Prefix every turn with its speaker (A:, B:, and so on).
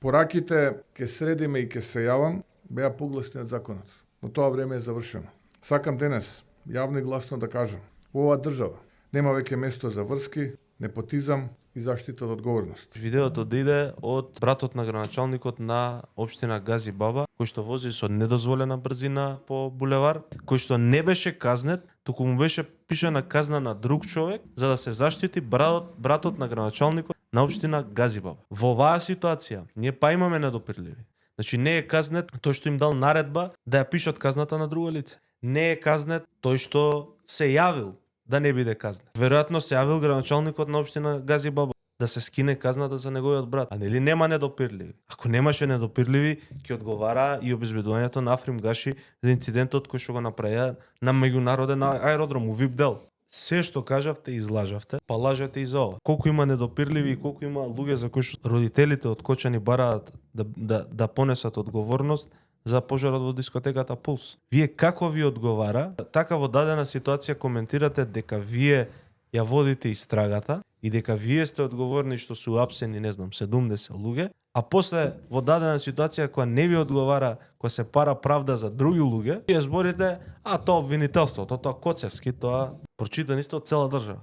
A: Пораките ке средиме и ке се јавам беа погласни од законот. Но тоа време е завршено. Сакам денес јавно и гласно да кажам, во оваа држава нема веќе место за врски, непотизам и заштита од одговорност.
B: Видеото иде од братот на градоначалникот на општина Гази Баба, кој што вози со недозволена брзина по булевар, кој што не беше казнет, туку му беше пишана казна на друг човек за да се заштити братот на градоначалникот на општина Гази Баба. Во оваа ситуација ние па имаме недопирливи. Значи не е казнет тој што им дал наредба да ја пишат казната на друго лице. Не е казнет тој што се јавил да не биде казнет. Веројатно се јавил градоначалникот на општина Гази Баба да се скине казната за неговиот брат. А нели нема недопирливи? Ако немаше недопирливи, ќе одговара и обезбедувањето на Африм Гаши за инцидентот кој што го направија на меѓународен аеродром у ВИП дел. Се што кажавте излажавте, па лажете и за ова. Колку има недопирливи и колку има луѓе за кои што родителите од Кочани бараат да понесат одговорност за пожарот во дискотеката Пулс. Вие како ви одговара? Така во дадена ситуација коментирате дека вие ја водите истрагата и дека вие сте одговорни што су апсени, не знам, 70 луѓе, а после во дадена ситуација која не ви одговара, која се пара правда за други луѓе, вие зборите, а тоа обвинителството, тоа Коцевски, тоа прочитани сте од цела држава.